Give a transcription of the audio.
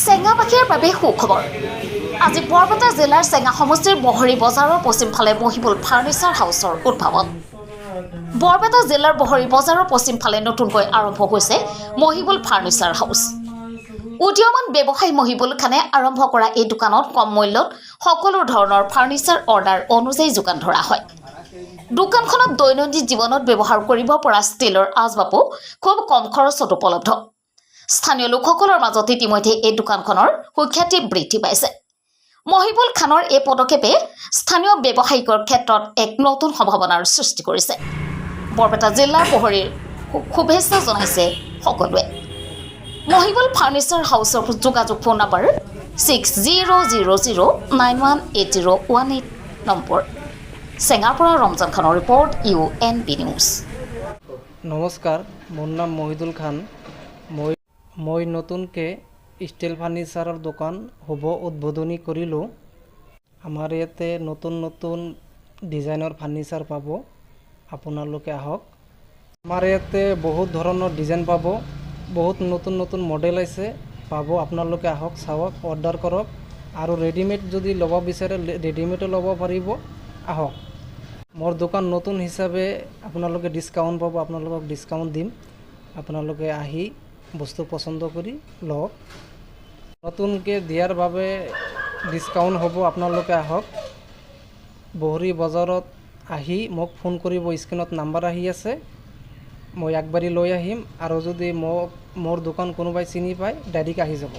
চেঙাবাসীৰ বাবে সুখবৰ। আজি বৰপেটা জিলাৰ চেঙা সমষ্টিৰ বহৰী বজাৰৰ পশ্চিমফালে মহিবুল ফাৰ্নিচাৰ হাউচৰ উদ্ভাৱন। বৰপেটা জিলাৰ বহৰী বজাৰৰ পশ্চিমফালে নতুনকৈ আৰম্ভ হৈছে মহিবুল ফাৰ্নিচাৰ হাউচ। উদীয়মান ব্যৱসায়ী মহিবুল খানে আৰম্ভ কৰা এই দোকানত কম মূল্যত সকলো ধৰণৰ ফাৰ্নিচাৰ অৰ্ডাৰ অনুযায়ী যোগান ধৰা হয়। দোকানখনত দৈনন্দিন জীৱনত ব্যৱহাৰ কৰিব পৰা ষ্টিলৰ আচবাবো খুব কম খৰচত উপলব্ধ। স্থানীয় লোকসকলৰ মাজত ইতিমধ্যে এই দোকানখনৰ সুখ্যাতি বৃদ্ধি পাইছে। মহিবুল খানৰ এই পদক্ষেপে স্থানীয় ব্যৱসায়িকৰ ক্ষেত্ৰত এক নতুন সম্ভাৱনাৰ সৃষ্টি কৰিছে। বৰপেটা জিলাৰ বহৰীৰ শুভেচ্ছা জনাইছে সকলোৱে। মহিবুল ফাৰ্নিচাৰ হাউচৰ যোগাযোগ ফোন নম্বৰ 6000918018 নম্বৰ। চেঙাৰ পৰা ৰমজান খানৰ ৰিপৰ্ট UNB নিউজ। নমস্কাৰ, মোৰ নাম মহিদুল খান। মই নতুনকৈ ষ্টিল ফাৰ্নিচাৰৰ দোকান শুভ উদ্বোধনী কৰিলোঁ। আমাৰ ইয়াতে নতুন নতুন ডিজাইনৰ ফাৰ্নিচাৰ পাব, আপোনালোকে আহক। আমাৰ ইয়াতে বহুত ধৰণৰ ডিজাইন পাব, বহুত নতুন নতুন মডেল আছে পাব। আপোনালোকে আহক, চাওক, অৰ্ডাৰ কৰক। আৰু ৰেডিমেড যদি ল'ব বিচাৰে ৰেডিমেডো ল'ব পাৰিব, আহক। মোৰ দোকান নতুন হিচাপে আপোনালোকে ডিছকাউণ্ট পাব, আপোনালোকক ডিছকাউণ্ট দিম। আপোনালোকে আহি বস্তু পচন্দ কৰি লওক। নতুনকৈ দিয়াৰ বাবে ডিছকাউণ্ট হ'ব, আপোনালোকে আহক। বহৰী বজাৰত আহি মোক ফোন কৰিব, স্ক্ৰীণত নাম্বাৰ আহি আছে, মই আগবাঢ়ি লৈ আহিম। আৰু যদি মোৰ দোকান কোনোবাই চিনি পায় ডাইৰেক্ট আহি যাব।